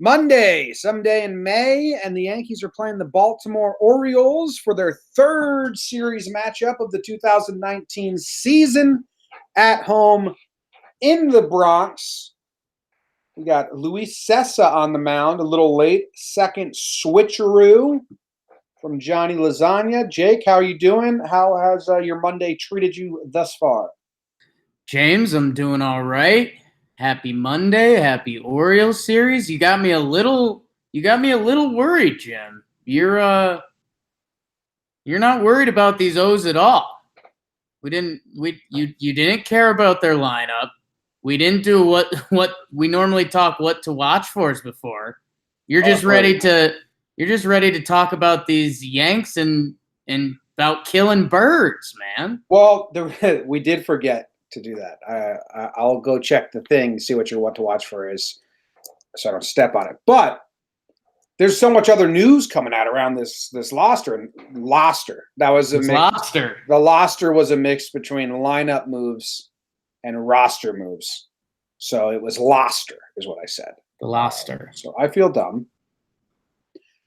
Monday, someday in May, and the Yankees are playing the Baltimore Orioles for their third series matchup of the 2019 season at home in the Bronx. We got Luis Cessa on the mound, a little late. Second switcheroo from Johnny Lasagna. Jake, how are you doing? How has your Monday treated you thus far? James, I'm doing all right. Happy Monday, happy Orioles series. You got me a little worried, Jim. You're not worried about these O's at all. You didn't care about their lineup. We didn't do what we normally what to watch for us before. You're just ready to talk about these Yanks and about killing birds, man. Well, we did forget to do that. I'll go check the thing, see what to watch for is, so I don't step on it. But there's so much other news coming out around this Loster. That was a mix. Loster. The Loster was a mix between lineup moves and roster moves. So it was Loster, is what I said. The Loster. So I feel dumb.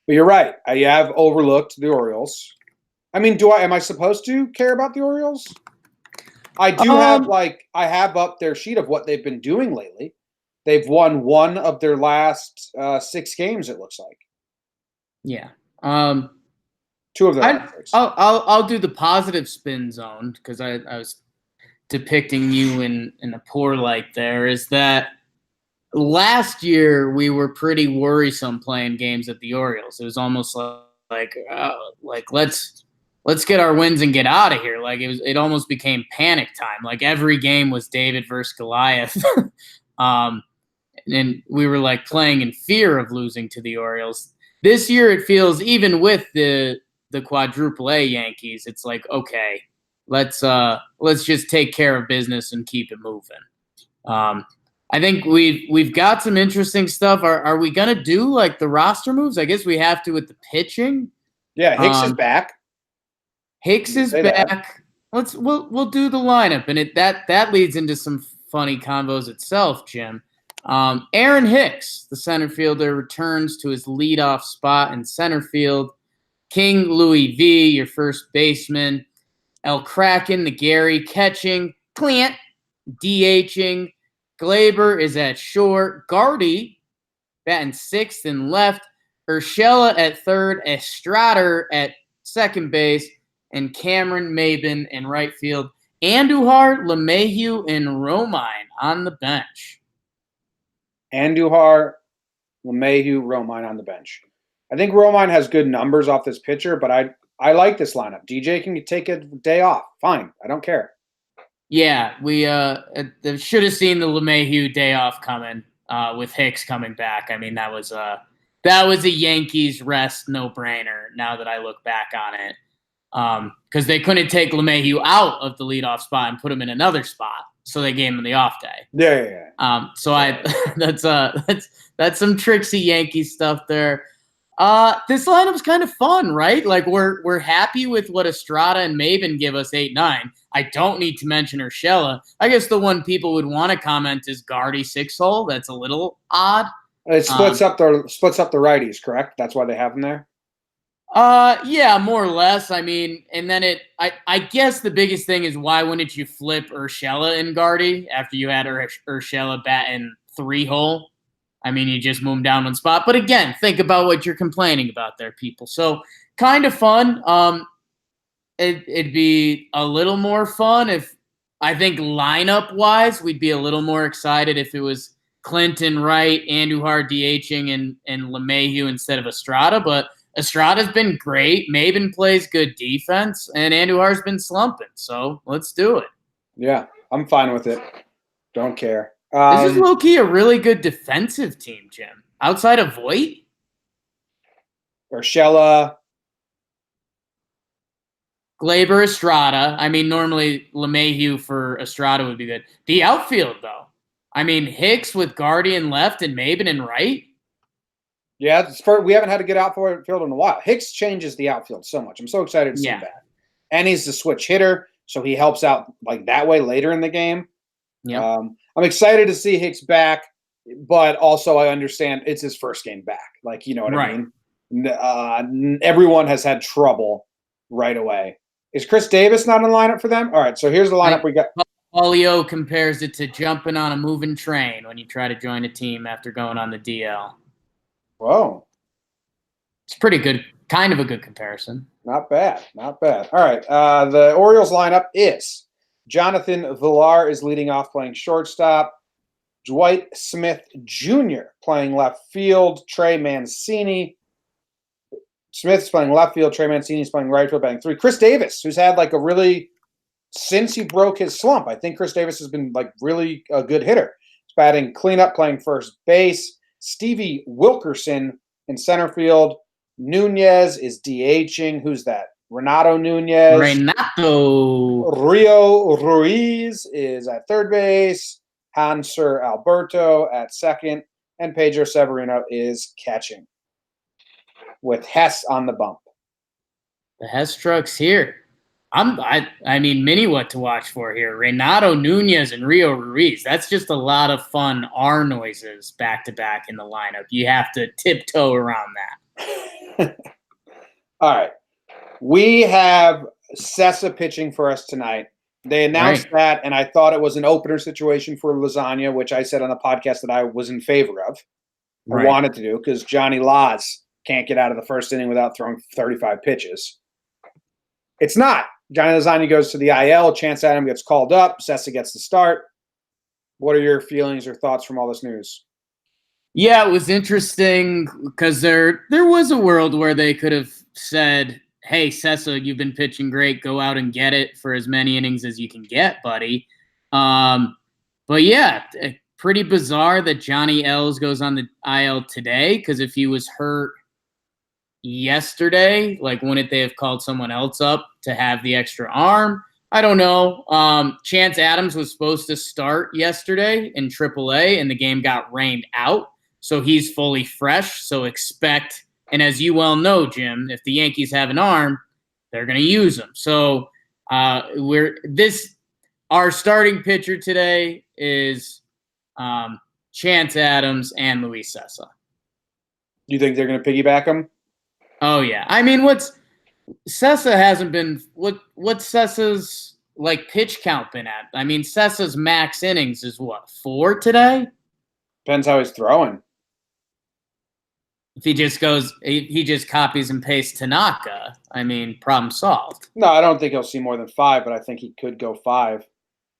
But you're right. I have overlooked the Orioles. I mean, am I supposed to care about the Orioles? I do I have up their sheet of what they've been doing lately. They've won one of their last 6 games, it looks like. Yeah. 2 of their I'll do the positive spin zone because I was depicting you in a poor light there. Is that last year we were pretty worrisome playing games at the Orioles. It was almost like let's get our wins and get out of here. Like it almost became panic time. Like every game was David versus Goliath. And we were like playing in fear of losing to the Orioles. This year it feels, even with the quadruple A Yankees, it's like, okay, let's just take care of business and keep it moving. I think we've got some interesting stuff. Are we gonna do like the roster moves? I guess we have to with the pitching. Yeah, Hicks is back. Hicks is back. We'll do the lineup, and that leads into some funny combos itself, Jim. Aaron Hicks, the center fielder, returns to his leadoff spot in center field. King Louis V, your first baseman. El Kraken, the Gary, catching. Clint, DHing. Glaber is at short. Gardy, batting 6th and left. Urshela at third. Estrada at second base. And Cameron Maben in right field. Andujar, LeMahieu, and Romine on the bench. Andujar, LeMahieu, Romine on the bench. I think Romine has good numbers off this pitcher, but I like this lineup. DJ can take a day off. Fine. I don't care. Yeah, we should have seen the LeMahieu day off coming with Hicks coming back. I mean, that was a Yankees rest no-brainer now that I look back on it. Because they couldn't take LeMahieu out of the leadoff spot and put him in another spot, so they gave him the off day. Yeah. So that's some tricksy Yankee stuff there. This lineup's kind of fun, right? Like we're happy with what Estrada and Maben give us 8-9. I don't need to mention Urshela. I guess the one people would want to comment is Gardy 6-hole. That's a little odd. It splits up the righties, correct? That's why they have them there. Yeah, more or less. I mean, and then I guess the biggest thing is why wouldn't you flip Urshela and Gardy after you had Urshela batting 3-hole? I mean, you just move him down one spot. But again, think about what you're complaining about there, people. So kind of fun. It'd be a little more fun if, I think lineup-wise, we'd be a little more excited if it was Clinton, Wright, Andujar DHing, and LeMahieu instead of Estrada. But Estrada's been great. Maben plays good defense, and Andujar's been slumping. So let's do it. Yeah, I'm fine with it. Don't care. This is low-key a really good defensive team, Jim. Outside of Voit? Urshela. Glaber, Estrada. I mean, normally LeMahieu for Estrada would be good. The outfield, though. I mean, Hicks with Guardian left and Maben and right. Yeah, we haven't had a good outfield in a while. Hicks changes the outfield so much. I'm so excited to see that. And he's the switch hitter, so he helps out like that way later in the game. Yeah. I'm excited to see Hicks back. but also I understand it's his first game back. Like, you know what Right. I mean? Everyone has had trouble right away. Is Chris Davis not in the lineup for them? All right, so here's the lineup we got. Paulio compares it to jumping on a moving train when you try to join a team after going on the DL. Whoa. It's pretty good, kind of a good comparison. Not bad, not bad. All right, the Orioles lineup is Jonathan Villar is leading off playing shortstop. Dwight Smith Jr. playing left field. Trey Mancini. Smith's playing left field. Trey Mancini's playing right field, batting 3. Chris Davis, who's had like a really, since he broke his slump, I think Chris Davis has been like really a good hitter. He's batting cleanup, playing first base. Stevie Wilkerson in center field. Nunez is DHing. Who's that? Renato Nunez. Rio Ruiz is at third base. Hanser Alberto at second. And Pedro Severino is catching with Hess on the bump. The Hess truck's here. I mean, mini what to watch for here. Renato Nunez and Rio Ruiz. That's just a lot of fun R noises back to back in the lineup. You have to tiptoe around that. All right. We have Sessa pitching for us tonight. They announced that, and I thought it was an opener situation for Lasagna, which I said on the podcast that I was in favor of. I wanted to do because Johnny Laws can't get out of the first inning without throwing 35 pitches. It's not. Johnny Lasagna goes to the IL. Chance Adam gets called up. Sessa gets the start. What are your feelings or thoughts from all this news? Yeah, it was interesting because there was a world where they could have said, hey, Sessa, you've been pitching great. Go out and get it for as many innings as you can get, buddy. But yeah, pretty bizarre that Johnny Els goes on the IL today because if he was hurt yesterday, like wouldn't they have called someone else up to have the extra arm? I don't know. Chance Adams was supposed to start yesterday in AAA, and the game got rained out. So he's fully fresh. So expect, and as you well know, Jim, if the Yankees have an arm, they're going to use him. So our starting pitcher today is Chance Adams and Luis Sessa. You think they're going to piggyback him? Oh yeah. I mean, Sessa hasn't been what's Sessa's like pitch count been at? I mean, Sessa's max innings is what, 4 today? Depends how he's throwing. If he just copies and pastes Tanaka, I mean, problem solved. No, I don't think he'll see more than 5, but I think he could go 5.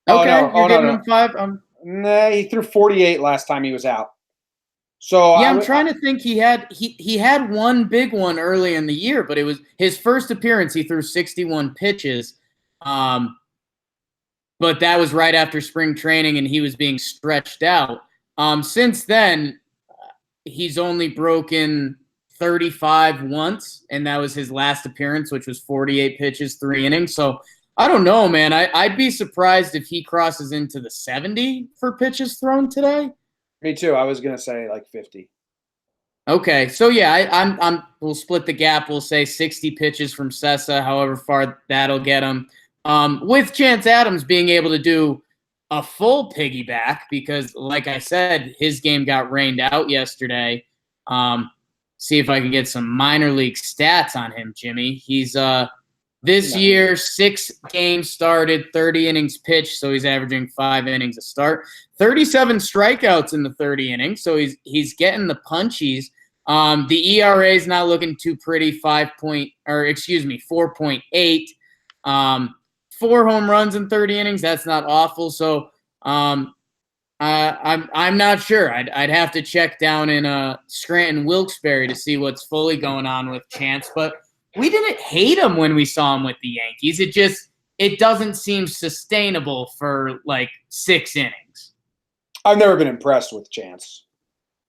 Okay, you're giving him 5? Nah, he threw 48 last time he was out. So yeah, I'm trying to think. He had one big one early in the year, but it was his first appearance. He threw 61 pitches, but that was right after spring training, and he was being stretched out. Since then, he's only broken 35 once, and that was his last appearance, which was 48 pitches, 3 innings. So I don't know, man. I'd be surprised if he crosses into the 70 for pitches thrown today. Me too. I was gonna say like 50. Okay, so yeah, we'll split the gap. We'll say 60 pitches from Sessa, however far that'll get him. With Chance Adams being able to do a full piggyback because, like I said, his game got rained out yesterday. See if I can get some minor league stats on him, Jimmy. He's this year 6 games started, 30 innings pitched, so he's averaging 5 innings a start. 37 strikeouts in the 30 innings, so he's getting the punchies. The ERA is not looking too pretty, 4.8. 4 home runs in 30 innings. That's not awful. So I'm not sure. I'd have to check down in Scranton Wilkes-Barre to see what's fully going on with Chance. But we didn't hate him when we saw him with the Yankees. It doesn't seem sustainable for like 6 innings. I've never been impressed with Chance.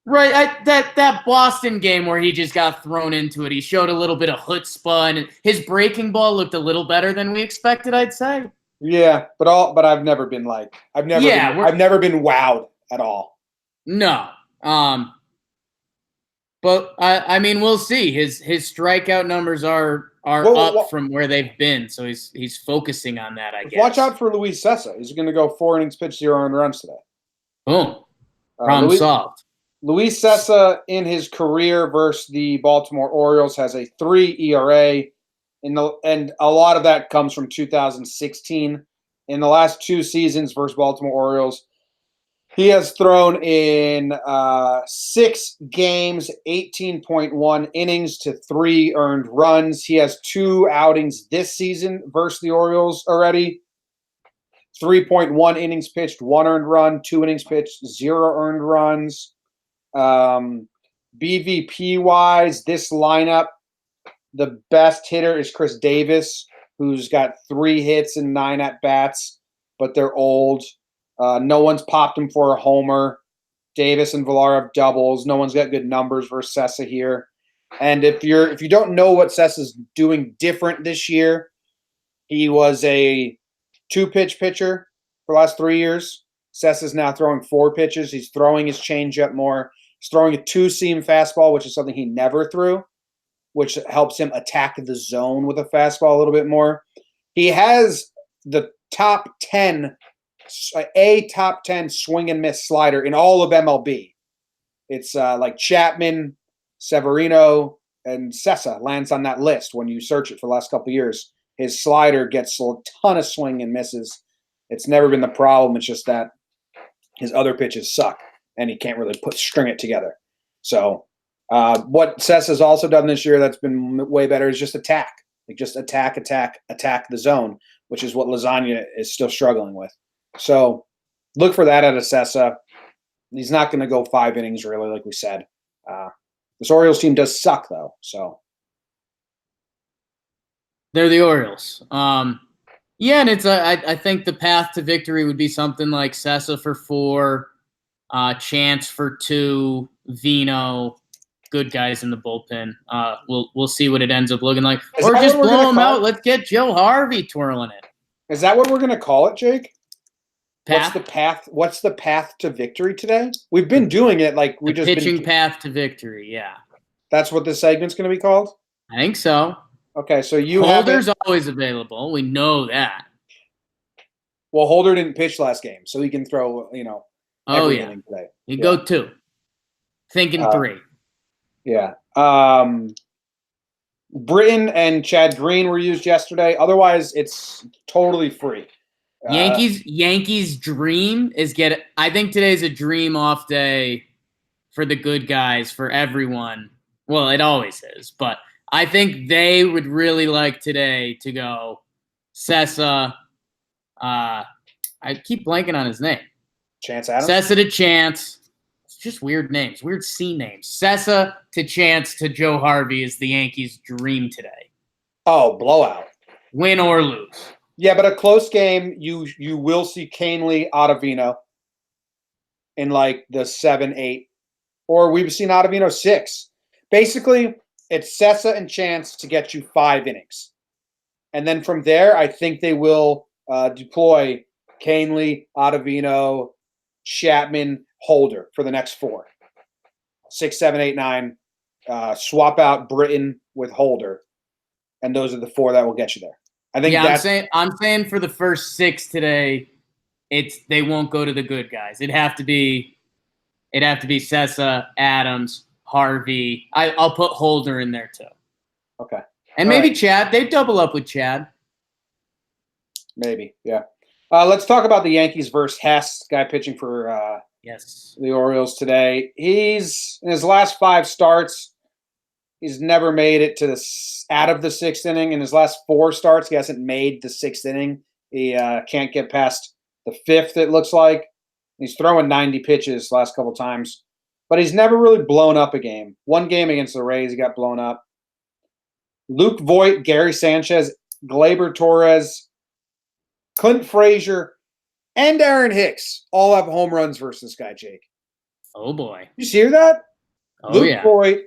Right, that Boston game where he just got thrown into it, he showed a little bit of chutzpah, and his breaking ball looked a little better than we expected, I'd say. Yeah, but I've never been like I've never been wowed at all. No, but I mean we'll see. His strikeout numbers are up from where they've been, so he's focusing on that. I guess. Watch out for Luis Sessa. He's going to go 4 innings pitched, 0 earned runs today. Boom. Problem solved. Luis Cessa in his career versus the Baltimore Orioles has a 3 ERA, and a lot of that comes from 2016. In the last 2 seasons versus Baltimore Orioles, he has thrown in 6 games, 18.1 innings to 3 earned runs. He has 2 outings this season versus the Orioles already. 3.1 innings pitched, 1 earned run, 2 innings pitched, 0 earned runs. BVP wise, this lineup, the best hitter is Chris Davis, who's got 3 hits and 9 at bats, but they're old. No one's popped him for a homer. Davis and Villar have doubles. No one's got good numbers versus Cessa here. And if you don't know what Cessa's doing different this year, he was a 2-pitch pitcher for the last 3 years. Cessa's now throwing 4 pitches. He's throwing his changeup more. He's throwing a 2-seam fastball, which is something he never threw, which helps him attack the zone with a fastball a little bit more. He has the top 10 swing and miss slider in all of MLB. It's like Chapman, Severino, and Cessa lands on that list when you search it for the last couple of years. His slider gets a ton of swing and misses. It's never been the problem. It's just that his other pitches suck, and he can't really string it together. So what Cessa's also done this year that's been way better is just attack. Like just attack the zone, which is what Lasagna is still struggling with. So look for that out of Cessa. He's not going to go 5 innings, really, like we said. This Orioles team does suck, though. So they're the Orioles. Yeah, and it's I think the path to victory would be something like Cessa for 4, Chance for 2, Vino, good guys in the bullpen. We'll see what it ends up looking like. Or just blow them out. Let's get Joe Harvey twirling it. Is that what we're going to call it, Jake? Path? What's the path to victory today? We've been doing it like we just pitching path to victory. Yeah, that's what this segment's going to be called. I think so. Okay, so Holder's always available. We know that. Well, Holder didn't pitch last game, so he can throw everything today. You go 2. Thinking 3. Yeah. Britton and Chad Green were used yesterday. Otherwise, it's totally free. Yankees Dream is I think today's a dream off day for the good guys, for everyone. Well, it always is, but I think they would really like today to go Cessa. I keep blanking on his name. Chance Adams? Cessa to Chance. It's just weird names, weird C names. Cessa to Chance to Joe Harvey is the Yankees' dream today. Oh, blowout. Win or lose. Yeah, but a close game, you will see Canely, Ottavino in like the 7-8. Or we've seen Ottavino 6. Basically, it's Cessa and Chance to get you 5 innings. And then from there, I think they will deploy Canely, Ottavino, Chapman, Holder for the next 4. 6, 7, 8, 9. Swap out Britton with Holder. And those are the 4 that will get you there. I think I'm saying for the first 6 today, they won't go to the good guys. It'd have to be Cessa, Adams, Harvey. I'll put Holder in there too. Okay. And maybe Chad. They double up with Chad. Maybe, yeah. Let's talk about the Yankees versus Hess, guy pitching for the Orioles today. He's in his last 5 starts, he's never made it to out of the 6th inning. In his last 4 starts, he hasn't made the 6th inning. He can't get past the 5th, it looks like. He's throwing 90 pitches last couple times. But he's never really blown up a game. 1 game against the Rays, he got blown up. Luke Voit, Gary Sanchez, Gleyber Torres, Clint Frazier, and Aaron Hicks all have home runs versus this guy, Jake. Oh, boy. You hear that? Oh, Luke Voit,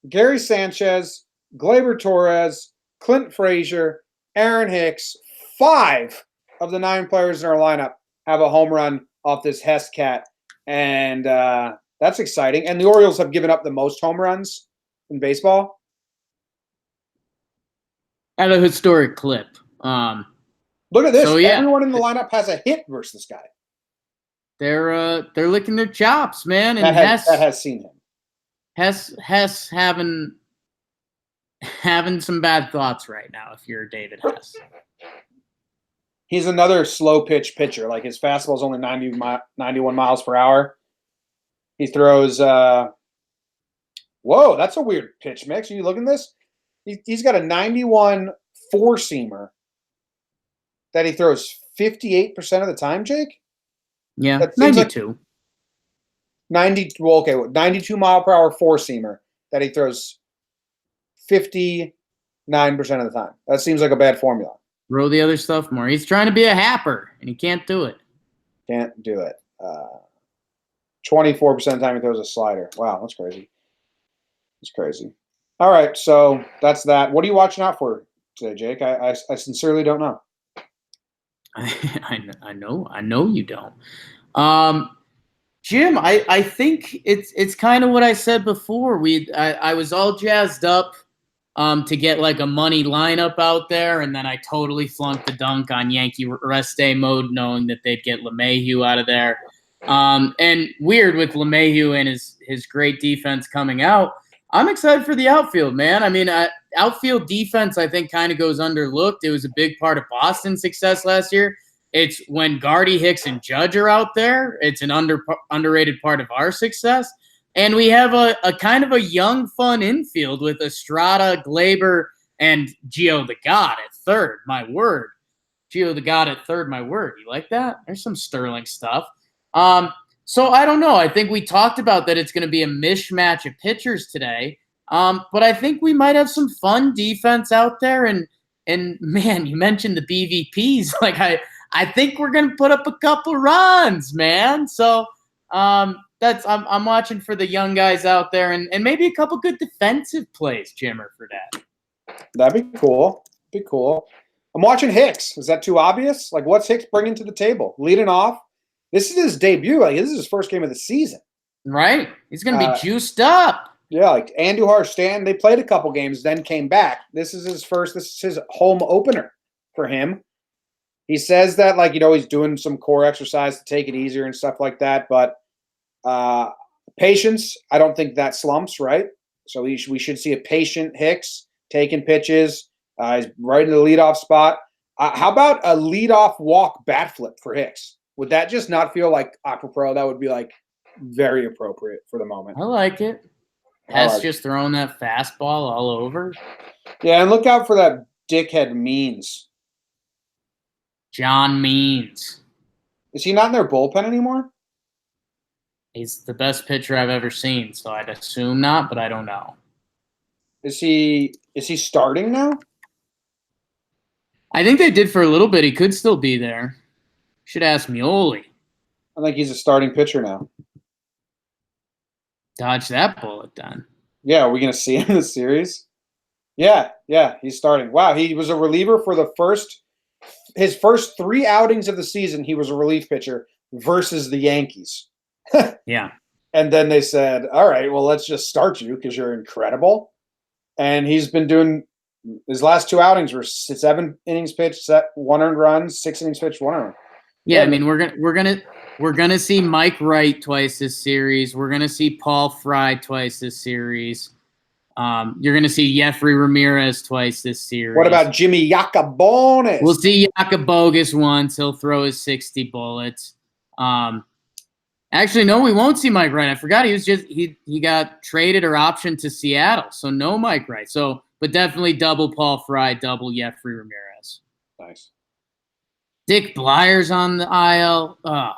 Gary Sanchez, Gleyber Torres, Clint Frazier, Aaron Hicks, 5 of the 9 players in our lineup have a home run off this Hess cat. And that's exciting. And the Orioles have given up the most home runs in baseball. At a historic clip. Look at this. So, yeah. Everyone in the lineup has a hit versus this guy. they're licking their chops, man. And that has seen him. Hess having some bad thoughts right now. If you're David Hess, he's another slow pitch pitcher. Like his fastball is only 91 miles per hour. He throws. Whoa, that's a weird pitch mix. Are you looking at this? He's got a 91 four-seamer that he throws 58% of the time, Jake? Yeah, 92. Like 92 mile per hour four-seamer that he throws 59% of the time. That seems like a bad formula. Throw the other stuff more. He's trying to be a happer, and he can't do it. Can't do it. 24% of the time he throws a slider. Wow, that's crazy. It's crazy. All right, so that's that. What are you watching out for today, Jake? I sincerely don't know. I know you don't. Jim, I think it's kind of what I said before. I was all jazzed up to get like a money lineup out there, and then I totally flunked the dunk on Yankee rest day mode, knowing that they'd get LeMahieu out of there. And weird with LeMahieu and his great defense coming out. I'm excited for the outfield, man. I mean, outfield defense, I think, kind of goes underlooked. It was a big part of Boston's success last year. It's when Gardy, Hicks, and Judge are out there. It's an underrated part of our success. And we have a kind of a young, fun infield with Estrada, Glaber, and Gio the God at third. My word. Gio the God at third, my word. You like that? There's some sterling stuff. So I don't know. I think we talked about that it's going to be a mishmash of pitchers today. But I think we might have some fun defense out there. And man, you mentioned the BVPs. Like I think we're going to put up a couple runs, man. So I'm watching for the young guys out there and maybe a couple good defensive plays, Jimmer, for that. That'd be cool. I'm watching Hicks. Is that too obvious? Like, what's Hicks bringing to the table? Leading off. This is his debut. Like, this is his first game of the season. Right. He's going to be juiced up. Yeah, like Andujar, Stan, they played a couple games, then came back. This is his home opener for him. He says that, like, he's doing some core exercise to take it easier and stuff like that. But patience, I don't think that slumps, right? So we should see a patient Hicks taking pitches. He's right in the leadoff spot. How about a leadoff walk bat flip for Hicks? Would that just not feel like apropos? That would be like very appropriate for the moment. I like it. Hess just throwing that fastball all over. Yeah, and look out for that dickhead Means. John Means. Is he not in their bullpen anymore? He's the best pitcher I've ever seen, so I'd assume not, but I don't know. Is he starting now? I think they did for a little bit. He could still be there. Should ask Mioli. I think he's a starting pitcher now. Dodge that bullet then. Yeah, are we going to see him in the series? Yeah, he's starting. Wow, he was a reliever for his first 3 outings of the season. He was a relief pitcher versus the Yankees. Yeah. And then they said, all right, well, let's just start you because you're incredible. And he's been doing his last 2 outings were 7 innings pitched, 1 earned run, 6 innings pitched, 1 earned run. Yeah, I mean we're gonna see Mike Wright twice this series. We're gonna see Paul Fry twice this series. You're gonna see Jeffrey Ramirez twice this series. What about Jimmy Yacabonis? We'll see Yacabogus once. He'll throw his 60 bullets. Actually, no, we won't see Mike Wright. I forgot he got traded or optioned to Seattle, so no Mike Wright. So, but definitely double Paul Fry, double Jeffrey Ramirez. Nice. Dick Blyer's on the IL. Oh.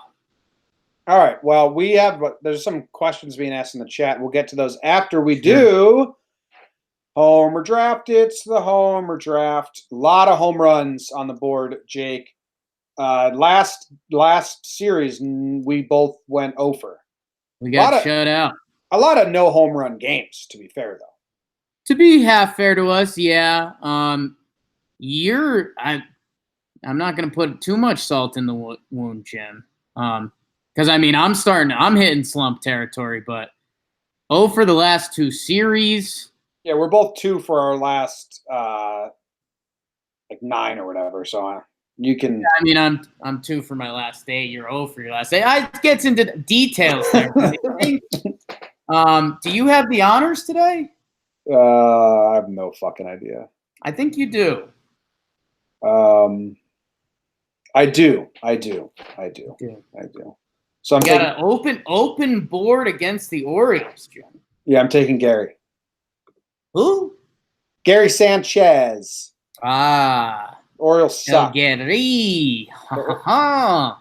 All right. Well, there's some questions being asked in the chat. We'll get to those after we do. Homer draft. It's the Homer draft. A lot of home runs on the board, Jake. Last series, we both went over. We got shut out. A lot of no home run games, to be fair, though. To be half fair to us, yeah. I'm not going to put too much salt in the wound, Jim. Because, I mean, I'm hitting slump territory, but for the last 2 series. Yeah, we're both 2 for our last 9 or whatever. So You can. I mean, I'm 2 for my last day. You're 0 for your last day. It gets into details there. Do you have the honors today? I have no fucking idea. I think you do. I do. So I'm got an open board against the Orioles, Jim. Yeah, I'm taking Gary. Who? Gary Sanchez. Orioles suck. Gary. The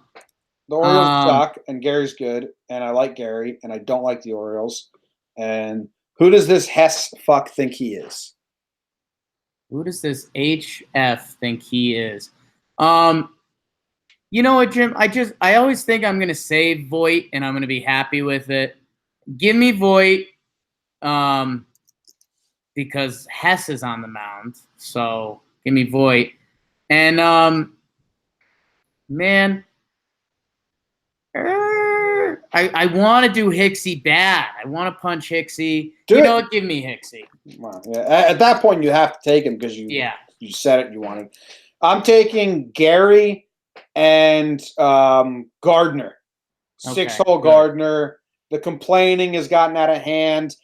Orioles suck, and Gary's good, and I like Gary, and I don't like the Orioles. And who does this Hess fuck think he is? Who does this HF think he is? You know what, Jim? I always think I'm gonna save Voit, and I'm gonna be happy with it. Give me Voit, because Hess is on the mound. So give me Voit. And man, I want to do Hicksy bad. I want to punch Hicksy. You know what? Give me Hicksy. Wow. Yeah. At that point, you have to take him because you said it. You wanted. I'm taking Gary and Gardner. 6-hole Gardner. The complaining has gotten out of hand.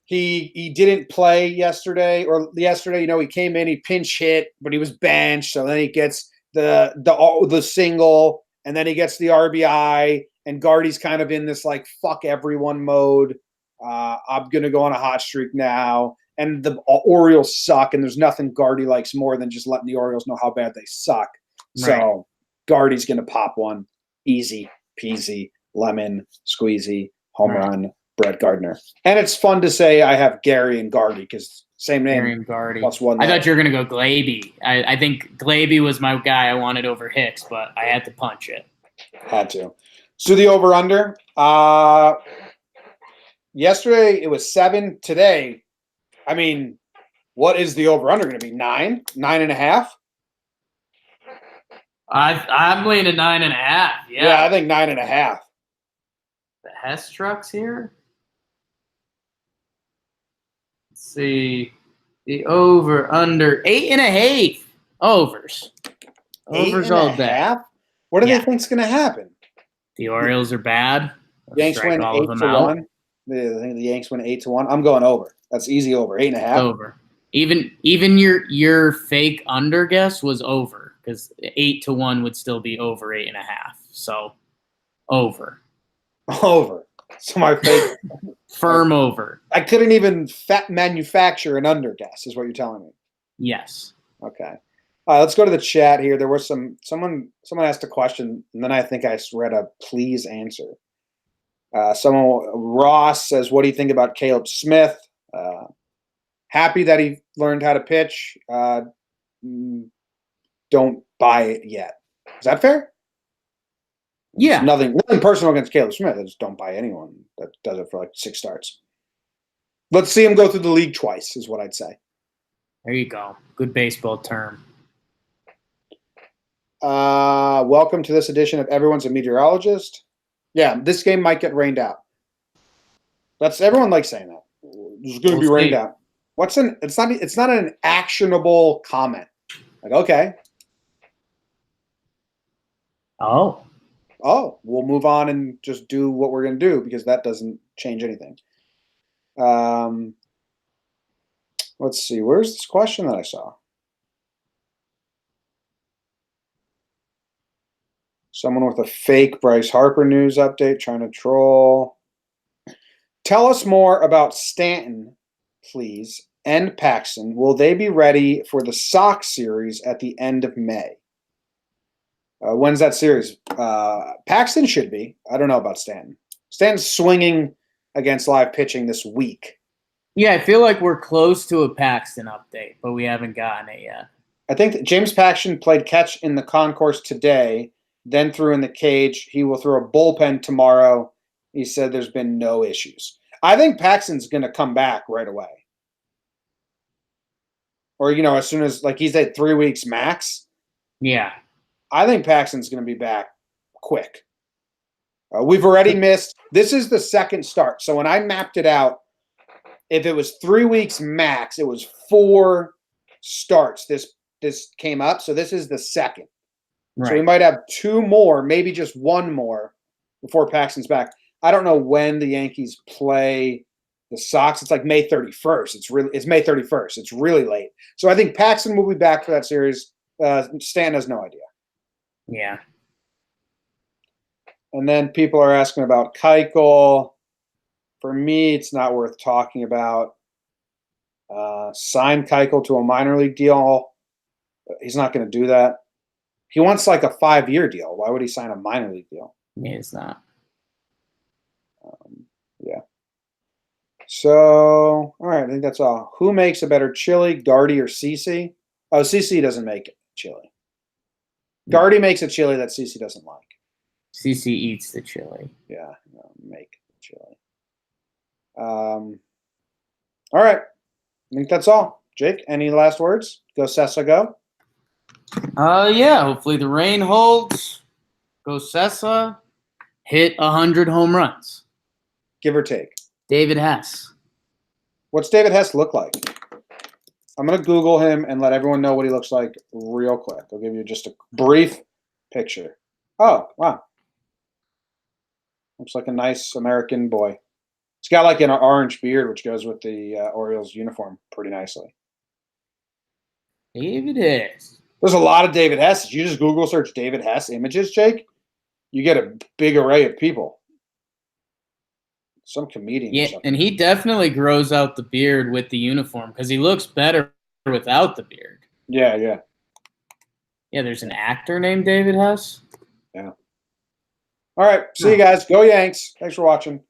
He didn't play yesterday. He came in, he pinch hit, but he was benched. So then he gets the single, and then he gets the RBI. And Gardy's kind of in this like fuck everyone mode. I'm gonna go on a hot streak now. And the Orioles suck, and there's nothing Gardy likes more than just letting the Orioles know how bad they suck. Right. So Gardy's gonna pop one, easy peasy, lemon squeezy, home run. Brett Gardner. And it's fun to say I have Gary and Gardy because same name. Gary and Gardy. +1. I thought you were going to go Glaby. I think Glaby was my guy I wanted over Hicks, but I had to punch it. Had to. So the over-under. Yesterday it was 7. Today, I mean, what is the over-under going to be? 9? 9.5? I'm leaning 9.5. Yeah, I think 9.5. The Hess trucks here. Let's see. The over under 8.5. Overs. Overs all day. What do they think's going to happen? The Orioles are bad. Yanks win 8-1. I think the Yanks win 8-1. I'm going over. That's easy over. 8.5. Over. Even your fake under guess was over because 8-1 would still be over 8.5. So over. Over. So my fake firm over. I couldn't even manufacture an under guess, is what you're telling me. Yes. Okay. Let's go to the chat here. There was someone asked a question, and then I think I read a please answer. Ross says, "What do you think about Caleb Smith?" Happy that he learned how to pitch. Don't buy it yet. Is that fair? Yeah. Nothing personal against Caleb Smith. I just don't buy anyone that does it for like 6 starts. Let's see him go through the league twice, is what I'd say. There you go. Good baseball term. Welcome to this edition of Everyone's a Meteorologist. Yeah, this game might get rained out. Everyone likes saying that. It's going to be rained out. It's not an actionable comment. Like, okay. Oh, we'll move on and just do what we're going to do because that doesn't change anything. Let's see. Where's this question that I saw? Someone with a fake Bryce Harper news update trying to troll. Tell us more about Stanton, please, and Paxton. Will they be ready for the Sox series at the end of May? When's that series? Paxton should be. I don't know about Stanton. Stanton's swinging against live pitching this week. Yeah, I feel like we're close to a Paxton update, but we haven't gotten it yet. I think that James Paxton played catch in the concourse today, then threw in the cage. He will throw a bullpen tomorrow. He said there's been no issues. I think Paxton's going to come back right away. Or, as soon as, he's at 3 weeks max. Yeah. I think Paxton's going to be back quick. We've already missed. This is the second start. So when I mapped it out, if it was 3 weeks max, it was 4 starts. This came up. So this is the second. So we Right. might have 2 more, maybe just 1 more before Paxton's back. I don't know when the Yankees play the Sox. It's like May 31st. It's May 31st. It's really late. So I think Paxton will be back for that series. Stan has no idea. Yeah. And then people are asking about Keuchel. For me, it's not worth talking about. Sign Keuchel to a minor league deal. He's not going to do that. He wants like a 5-year deal. Why would he sign a minor league deal? Yeah, it's not. Yeah. So, all right, I think that's all. Who makes a better chili, Gardy or CC? Oh, CC doesn't make chili. Gardy makes a chili that CC doesn't like. CC eats the chili. Yeah, no, make chili. All right, I think that's all. Jake, any last words? Go Sessa, go. Yeah. Hopefully the rain holds. Go Sessa. Hit 100 home runs. Give or take. David Hess. What's David Hess look like? I'm going to Google him and let everyone know what he looks like real quick. I'll give you just a brief picture. Oh, wow. Looks like a nice American boy. He's got like an orange beard, which goes with the Orioles uniform pretty nicely. David Hess. There's a lot of David Hess. You just Google search David Hess images, Jake, you get a big array of people. Some comedian. Yeah, and he definitely grows out the beard with the uniform because he looks better without the beard. Yeah, yeah. Yeah, there's an actor named David Hess. Yeah. All right. See you guys. Go Yanks. Thanks for watching.